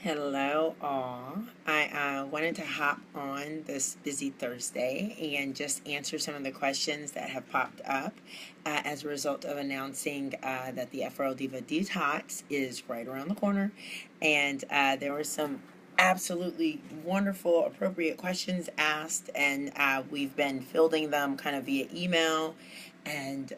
Hello, all. I wanted to hop on this busy Thursday and just answer some of the questions that have popped up as a result of announcing that the F4L Diva Detox is right around the corner. And there were some absolutely wonderful, appropriate questions asked, and we've been fielding them kind of via email and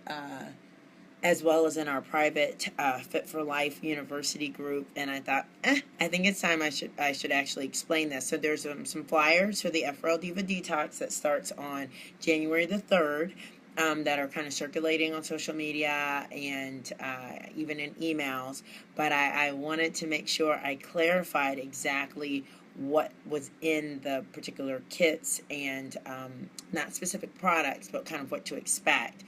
as well as in our private Fit for Life University group. And I thought, I think it's time I should actually explain this. So there's some flyers for the F4L Diva Detox that starts on January the 3rd. That are kind of circulating on social media and even in emails. But I wanted to make sure I clarified exactly what was in the particular kits and not specific products, but kind of what to expect,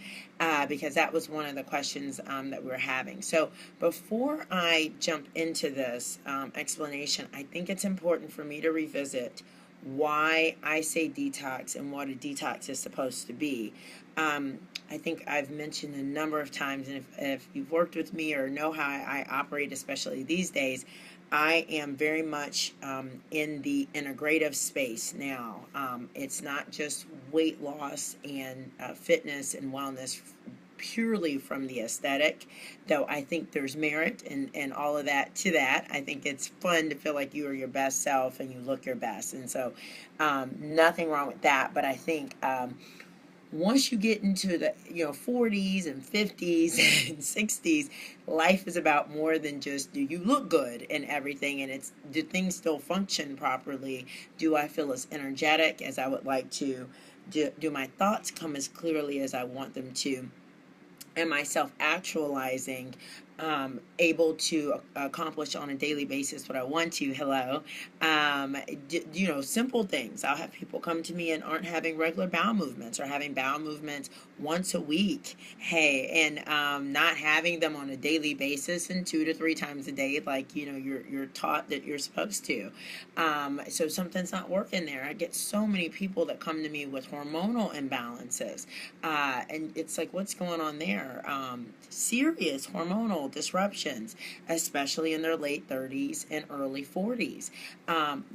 because that was one of the questions that we were having. So before I jump into this explanation, I think it's important for me to revisit why I say detox and what a detox is supposed to be. I think I've mentioned a number of times, and if you've worked with me or know how I operate, especially these days, I am very much in the integrative space now. It's not just weight loss and fitness and wellness purely from the aesthetic, though I think there's merit and all of that to that. I think it's fun to feel like you are your best self and you look your best. And so nothing wrong with that. But I think once you get into the 40s and 50s and 60s, life is about more than just do you look good and everything, and it's do things still function properly? Do I feel as energetic as I would like to? Do my thoughts come as clearly as I want them to? Am I self-actualizing, able to accomplish on a daily basis what I want to? Hello. Simple things. I'll have people come to me and aren't having regular bowel movements or having bowel movements once a week. Hey, and not having them on a daily basis and 2 to 3 times a day like, you're taught that you're supposed to. So something's not working there. I get so many people that come to me with hormonal imbalances. And it's like, what's going on there? Serious hormonal disruptions, especially in their late 30s and early 40s,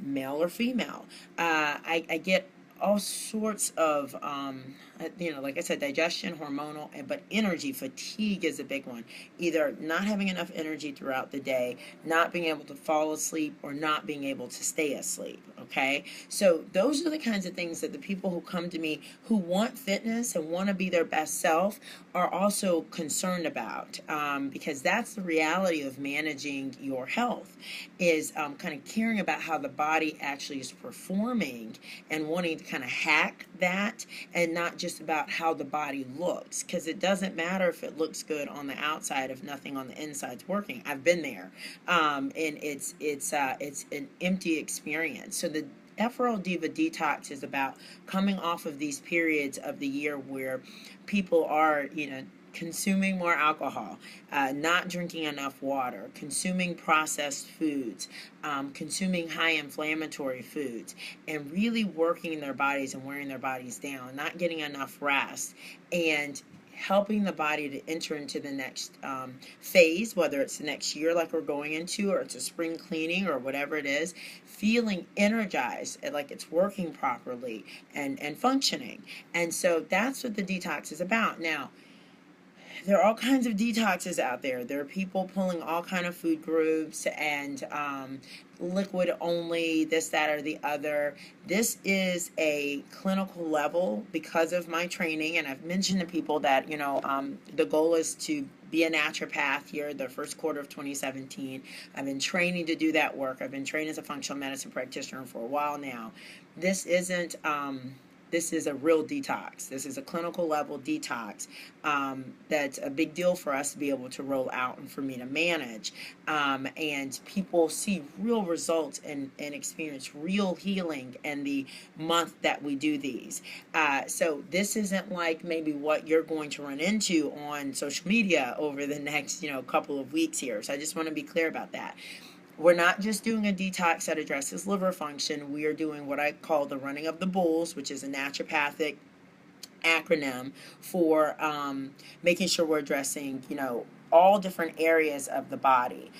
male or female. I get all sorts of, like I said, digestion, hormonal, but energy fatigue is a big one. Either not having enough energy throughout the day, not being able to fall asleep, or not being able to stay asleep. Okay, so those are the kinds of things that the people who come to me who want fitness and want to be their best self are also concerned about, because that's the reality of managing your health, is kind of caring about how the body actually is performing and wanting to kind of hack that, and not just about how the body looks, because it doesn't matter if it looks good on the outside if nothing on the inside's working. I've been there, and it's an empty experience. So the F4L Diva Detox is about coming off of these periods of the year where people are, consuming more alcohol, not drinking enough water, consuming processed foods, consuming high inflammatory foods, and really working their bodies and wearing their bodies down, not getting enough rest, and helping the body to enter into the next phase, whether it's the next year like we're going into, or it's a spring cleaning, or whatever it is, feeling energized and like it's working properly and functioning. And so that's what the detox is about. Now, there are all kinds of detoxes out there. There are people pulling all kind of food groups and liquid only, this, that, or the other. This is a clinical level because of my training, and I've mentioned to people that, the goal is to be a naturopath here the first quarter of 2017. I've been training to do that work. I've been trained as a functional medicine practitioner for a while now. This isn't... This is a real detox. This is a clinical level detox that's a big deal for us to be able to roll out and for me to manage. And people see real results and experience real healing in the month that we do these. So this isn't like maybe what you're going to run into on social media over the next couple of weeks here. So I just want to be clear about that. We're not just doing a detox that addresses liver function. We are doing what I call the running of the bulls, which is a naturopathic acronym for making sure we're addressing, all different areas of the body: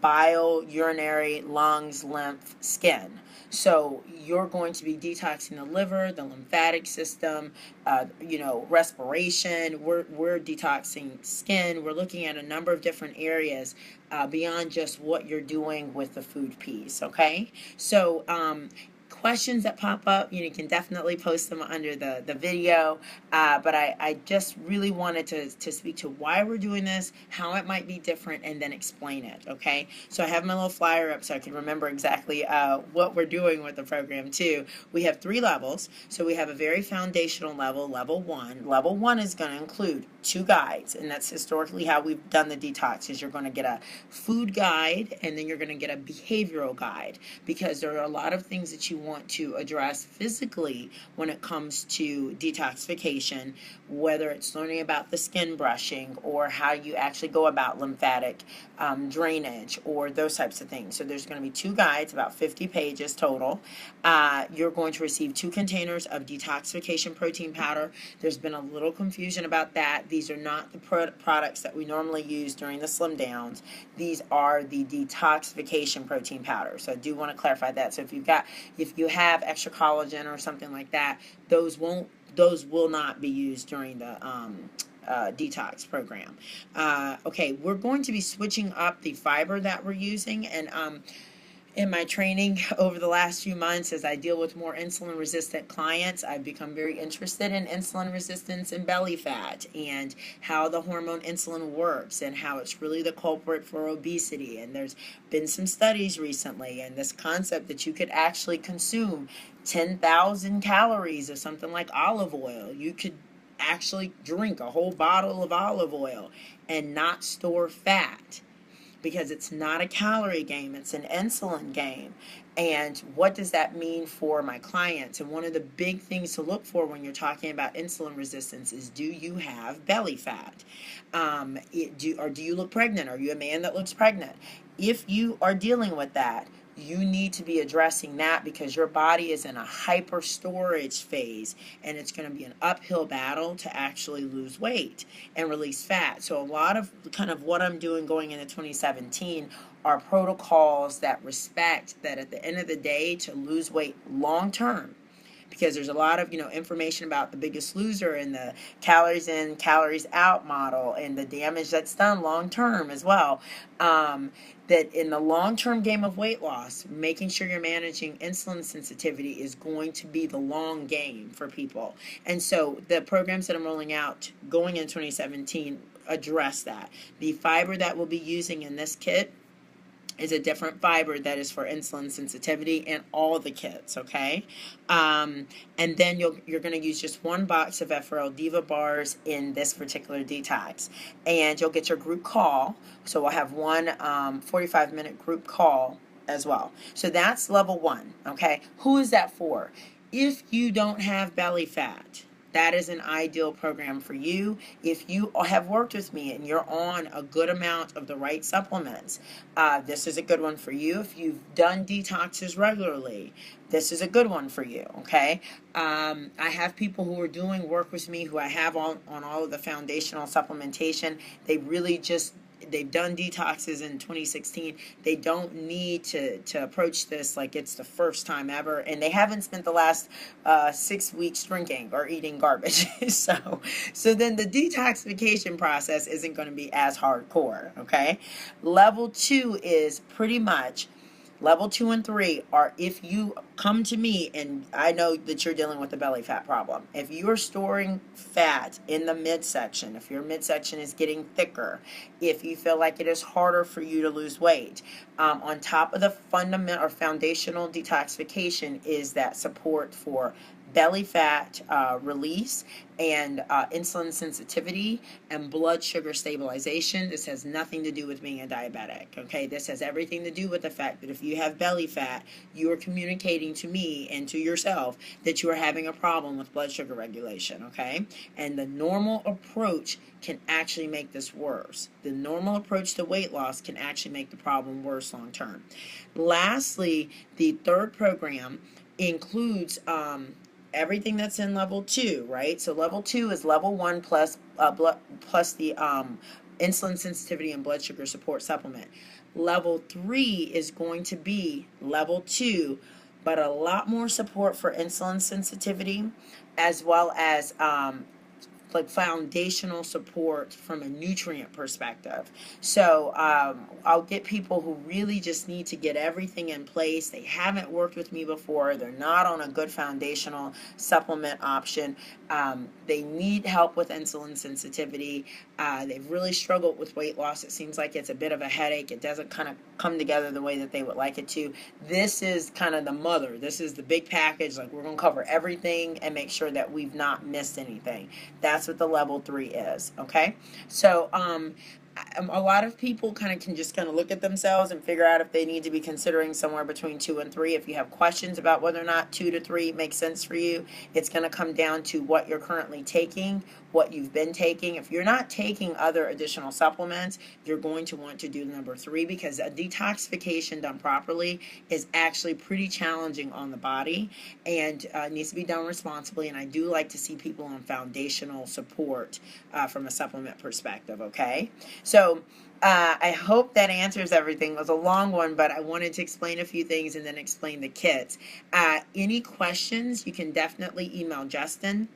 bile, urinary, lungs, lymph, skin. So you're going to be detoxing the liver, the lymphatic system, respiration. We're detoxing skin. We're looking at a number of different areas beyond just what you're doing with the food piece. Okay, so questions that pop up, you can definitely post them under the video. But I just really wanted to speak to why we're doing this, how it might be different, and then explain it. Okay, so I have my little flyer up so I can remember exactly what we're doing with the program too. We have 3 levels. So we have a very foundational level, level 1. Level 1 is going to include 2 guides, and that's historically how we've done the detox. Is you're going to get a food guide, and then you're going to get a behavioral guide, because there are a lot of things that you want to address physically when it comes to detoxification, whether it's learning about the skin brushing or how you actually go about lymphatic drainage or those types of things. So there's going to be 2 guides, about 50 pages total. You're going to receive 2 containers of detoxification protein powder. There's been a little confusion about that. These are not the products that we normally use during the slim downs. These are the detoxification protein powder. So I do want to clarify that. So if you have extra collagen or something like that, those will not be used during the detox program. Okay, we're going to be switching up the fiber that we're using, and in my training over the last few months, as I deal with more insulin resistant clients, I've become very interested in insulin resistance and belly fat, and how the hormone insulin works, and how it's really the culprit for obesity. And there's been some studies recently, and this concept that you could actually consume 10,000 calories of something like olive oil. You could actually drink a whole bottle of olive oil and not store fat, because it's not a calorie game, it's an insulin game. And what does that mean for my clients? And one of the big things to look for when you're talking about insulin resistance is, do you have belly fat? Or do you look pregnant? Are you a man that looks pregnant? If you are dealing with that, you need to be addressing that, because your body is in a hyper storage phase, and it's going to be an uphill battle to actually lose weight and release fat. So a lot of kind of what I'm doing going into 2017 are protocols that respect that at the end of the day, to lose weight long term, because there's a lot of information about the Biggest Loser and the calories in, calories out model, and the damage that's done long term as well. That in the long-term game of weight loss, making sure you're managing insulin sensitivity is going to be the long game for people. And so the programs that I'm rolling out going in 2017 address that. The fiber that we'll be using in this kit is a different fiber that is for insulin sensitivity in all the kits, okay? And then you're going to use just 1 box of F4L Diva bars in this particular detox. And you'll get your group call. So we'll have one 45-minute group call as well. So that's level 1, okay? Who is that for? If you don't have belly fat, that is an ideal program for you. If you have worked with me and you're on a good amount of the right supplements, this is a good one for you. If you've done detoxes regularly, this is a good one for you, okay? I have people who are doing work with me who I have on all of the foundational supplementation. They've done detoxes in 2016. They don't need to approach this like it's the first time ever, and they haven't spent the last 6 weeks drinking or eating garbage. so then the detoxification process isn't going to be as hardcore, okay? Level 2 is pretty much Level 2 and 3 are if you come to me, and I know that you're dealing with a belly fat problem. If you are storing fat in the midsection, if your midsection is getting thicker, if you feel like it is harder for you to lose weight, on top of the fundamental or foundational detoxification is that support for belly fat release and insulin sensitivity and blood sugar stabilization. This has nothing to do with being a diabetic, okay? This has everything to do with the fact that if you have belly fat, you are communicating to me and to yourself that you are having a problem with blood sugar regulation, okay? And the normal approach can actually make this worse. The normal approach to weight loss can actually make the problem worse long term. Lastly, the third program includes everything that's in level 2, right? So level 2 is level 1 plus the insulin sensitivity and blood sugar support supplement. Level 3 is going to be level 2, but a lot more support for insulin sensitivity, as well as like foundational support from a nutrient perspective. So I'll get people who really just need to get everything in place. They haven't worked with me before. They're not on a good foundational supplement option. They need help with insulin sensitivity. They've really struggled with weight loss. It seems like it's a bit of a headache. It doesn't kind of come together the way that they would like it to. This is kind of the mother. This is the big package. Like, we're going to cover everything and make sure that we've not missed anything. That's what the level 3 is. Okay. So, a lot of people can just look at themselves and figure out if they need to be considering somewhere between 2 and 3. If you have questions about whether or not 2 to 3 makes sense for you, it's going to come down to what you're currently taking, what you've been taking. If you're not taking other additional supplements, you're going to want to do number 3, because a detoxification done properly is actually pretty challenging on the body, and needs to be done responsibly. And I do like to see people on foundational support from a supplement perspective. Okay. So I hope that answers everything. It was a long one, but I wanted to explain a few things and then explain the kits. Any questions, you can definitely email Justin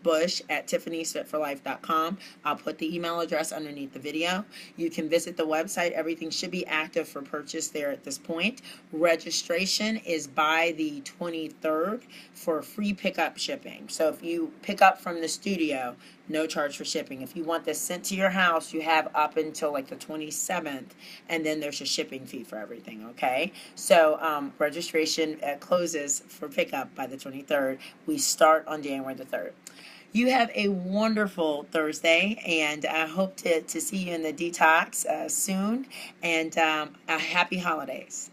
Bush at tiffany'sfitforlife.com. I'll put the email address underneath the video. You can visit the website. Everything should be active for purchase there at this point. Registration is by the 23rd for free pickup shipping. So if you pick up from the studio, no charge for shipping. If you want this sent to your house, you have up until like the 27th, and then there's a shipping fee for everything, okay? So registration closes for pickup by the 23rd. We start on January the 3rd. You have a wonderful Thursday, and I hope to see you in the detox soon, and happy holidays.